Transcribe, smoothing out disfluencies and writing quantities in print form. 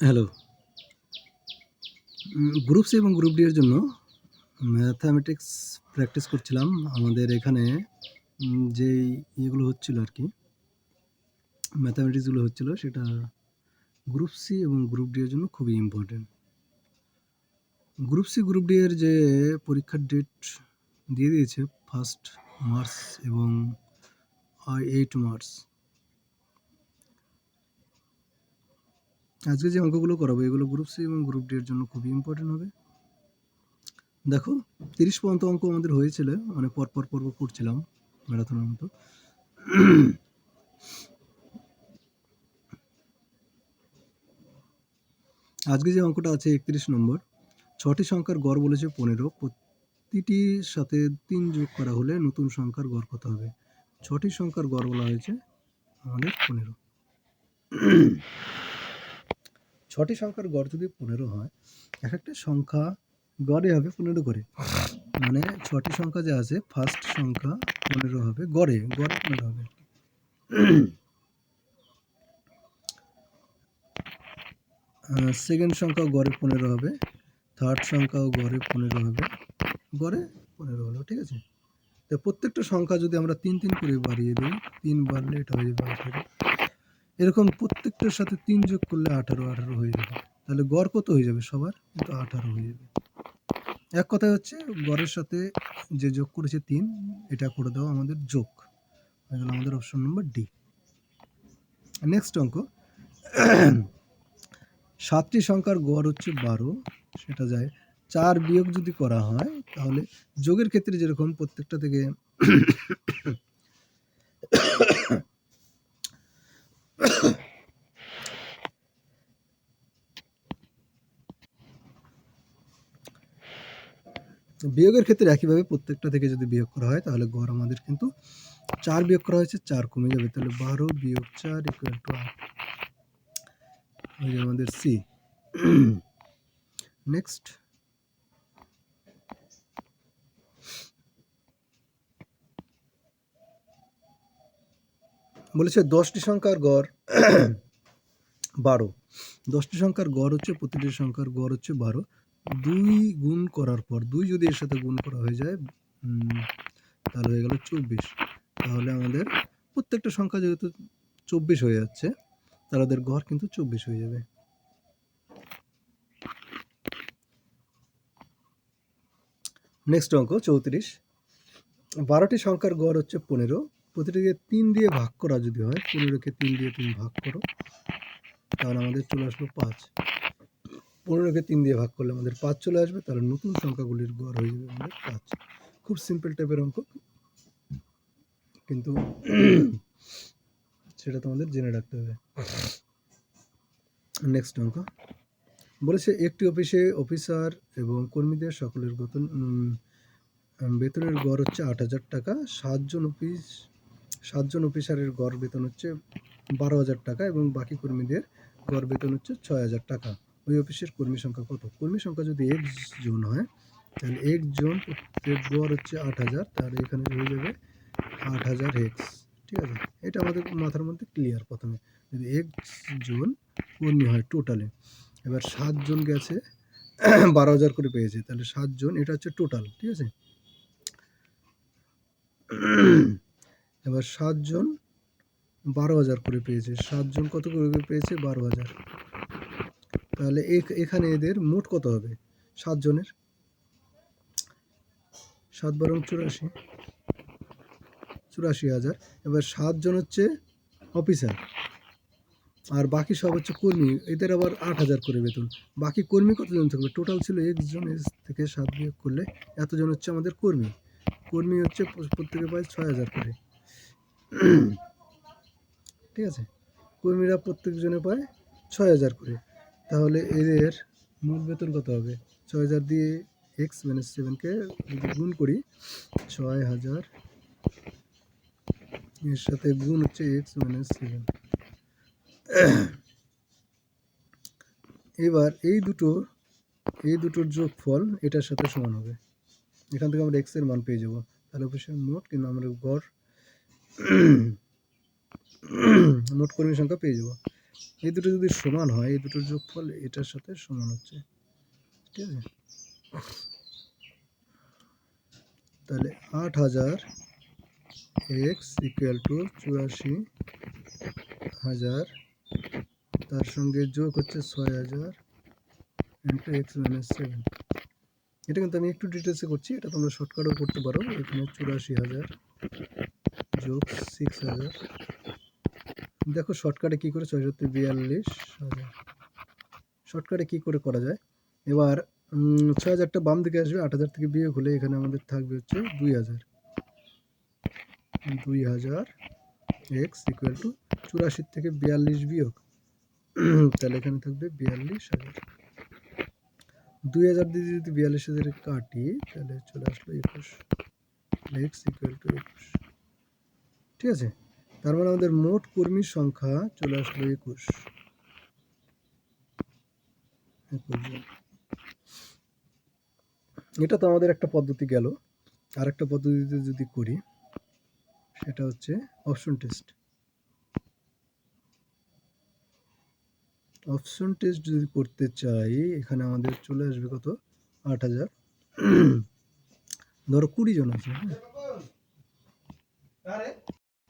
Hello. Group C এবং group D এর জন্য ম্যাথামেটিক্স প্র্যাকটিস করছিলাম। আমাদের এখানে যেই ইয়েগুলো হচ্ছিল আর কি, ম্যাথামেটিক্সগুলো হচ্ছিল, সেটা গ্রুপ সি এবং গ্রুপ ডি এর জন্য খুবই important. Group C group D এর যে পরীক্ষার ডেট দিয়ে দিয়েছে 1 মার্চ এবং 8 মার্চ। আজকে যে অঙ্কগুলো করাবো এগুলো গ্রুপ সি এবং গ্রুপ ডি এর জন্য খুবই ইম্পর্টেন্ট হবে। দেখো, 30 পর্যন্ত অঙ্ক আমাদের হয়েছিল, মানে পরপর করছিলাম ম্যারাথনের মতো। আজকে যে অঙ্কটা আছে 31 নম্বর, 6টি সংখ্যার গড় বলেছে 15, প্রতিটির সাথে 3 যোগ করা হলে নতুন সংখ্যার গড় কত হবে? 6টি সংখ্যার গড় বলা হয়েছে আমাদের 15। 6টি সংখ্যার গড় যদি 15 হয়, এক একটা সংখ্যা গড়ে হবে 15 করে, মানে 6টি সংখ্যা যে আছে, ফার্স্ট সংখ্যা 15 হবে, গড়ে 15 হবে। সেকেন্ড সংখ্যাও গড়ে 15 হবে, থার্ড সংখ্যাও গড়ে 15 হবে, গড়ে 15 হলো, ঠিক আছে? তো প্রত্যেকটা সংখ্যা যদি আমরা 3 করে বাড়িয়ে দিই, 3 বাড়লে এটা হয়ে যাবে 18। এরকম প্রত্যেকটার সাথে 3 যোগ করলে 18 হয়ে যাবে। তাহলে গড় কত হয়ে যাবে? সবার কিন্তু 18 হয়ে যাবে। এক কথায় হচ্ছে গড়ের সাথে যে যোগ করেছে 3, এটা করে দেওয়া আমাদের যোগ হয়ে গেল আমাদের অপশন নম্বর ডি। নেক্সট অঙ্ক, 7টি সংখ্যার গড় হচ্ছে 12, সেটা যায় 4 বিয়োগ যদি করা হয়, তাহলে যোগের ক্ষেত্রে যেরকম প্রত্যেকটা থেকে বিয়োগের ক্ষেত্রে একইভাবে প্রত্যেকটা থেকে যদি বিয়োগ করা হয়, তাহলে গড় আমাদের কিন্তু 4 বিয়োগ করা হয়েছে, 4 কমে যাবে, তাহলে 12 বিয়োগ 4 ইকুয়াল টু 8 হয়ে যাবে আমাদের সি। নেক্সট, বলেছে 10টি সংখ্যার গড় 12। 10টি সংখ্যার গড় হচ্ছে, প্রতিটি সংখ্যার গড় হচ্ছে 12। 2 গুণ করার পর, 2 যদি এর সাথে গুণ করা হয়ে যায়, তাহলে হয়ে গেল 24। তাহলে আমাদের প্রত্যেকটা সংখ্যা যেহেতু 24 হয়ে যাচ্ছে, তাহলে ওদের গড় কিন্তু 24 হয়ে যাবে। নেক্সট অঙ্ক 34, 12টি সংখ্যার গড় হচ্ছে 15, প্রতিটিকে 3 দিয়ে ভাগ করা যদি হয়, 15কে 3 দিয়ে তুমি ভাগ করো, তাহলে আমাদের চলে আসলো 5। 15কে 3 দিয়ে ভাগ করলে আমাদের 5 চলে আসবে, তাহলে নতুন সংখ্যাগুলির গড় হয়ে যাবে আমাদের 5। খুব সিম্পল টাইপের অঙ্ক, কিন্তু সেটা তোমাদের জেনে রাখতে হবে। নেক্সট অঙ্ক, বলেছে একটি অফিসে অফিসার এবং কর্মীদের সকলের বেতনের গড় হচ্ছে 8,000 টাকা। 7জন অফিসারের গড় বেতন হচ্ছে 12,000 টাকা এবং বাকি কর্মীদের গড় বেতন হচ্ছে 6,000 টাকা। ওই অফিসের কর্মী সংখ্যা কত? কর্মী সংখ্যা যদি 1 জন হয়, তাহলে 1 জন প্রত্যেক গড় হচ্ছে 8,000, তাহলে এখানে হয়ে যাবে 8,000 এক্স। ঠিক আছে, এটা আমাদের মাথার মধ্যে ক্লিয়ার। প্রথমে যদি 1 জন কর্মী হয় টোটালে, এবার 7 জন গেছে 12,000 করে পেয়েছে, তাহলে 7 জন, এটা হচ্ছে টোটাল, ঠিক আছে? এবার 7 জন 12,000 করে পেয়েছে, 7 জন কত করে পেয়েছে? 12,000। তাহলে এখানে এদের মোট কত হবে 7 জনের? 7 বারং 84,000। এবার 7 জন হচ্ছে অফিসার, আর বাকি সব হচ্ছে কর্মী, এদের আবার 8,000 করে বেতন। বাকি কর্মী কতজন থাকবে? টোটাল ছিল 1 জন, থেকে 7 বিয়োগ করলে এতজন হচ্ছে আমাদের কর্মী। কর্মী হচ্ছে প্রত্যেকে পায় 6,000 করে, ঠিক আছে? কর্মীরা প্রত্যেকজনে পায় 6,000 করে, তাহলে এদের মোট বেতন কত হবে? 6,000 দিয়ে x - 7কে যদি গুণ করি, 6,000 এর সাথে গুণ হচ্ছে x - 7। এবার এই দুটোর যোগফল এটার সাথে সমান হবে। এখান থেকে আমরা x এর মান পেয়ে যাব, তাহলে অবশ্যই মোট, কিন্তু আমরা গড় মোট কর্মী সংখ্যা পেয়ে যাব। এই দুটো যদি সমান হয়, এই দুটোর যোগফল এটার সাথে সমান হচ্ছে, ঠিক আছে? তাহলে 8,000 এক্স ইকুয়াল টু 84,000, তার সঙ্গে যোগ হচ্ছে 6,000 ইন্টু এক্স মাইনাস 7। এটা কিন্তু আমি একটু ডিটেলসে করছি, এটা তোমরা শর্টকাটও করতে পারো। এখানে 84,000 যোগ 6,000, দেখো শর্টকাটে কী করে, 642,000 শর্টকাটে কী করে করা যায়। এবার 6,000টা বাম দিকে আসবে, 8,000 থেকে বিয়োগ হলে এখানে আমাদের থাকবে হচ্ছে 2,000 এক্স ইকুয়াল টু 84 থেকে 42 বিয়োগ, তাহলে এখানে থাকবে 42,000। 2,000 দিয়ে যদি 42,000 কাটি তাহলে চলে আসলো 21, এক্স ইকুয়াল টু 21, ঠিক আছে? তার মানে আমাদের মোট কর্মীর সংখ্যা চলে আসলো 21 জন। এটা তো আমাদের একটা পদ্ধতি গেল। আর একটা পদ্ধতিতে যদি করি, সেটা হচ্ছে অপশন টেস্ট। অপশন টেস্ট যদি করতে চাই, এখানে আমাদের চলে আসবে কত, 8,000। ধরো 20 জন আছে, হ্যাঁ,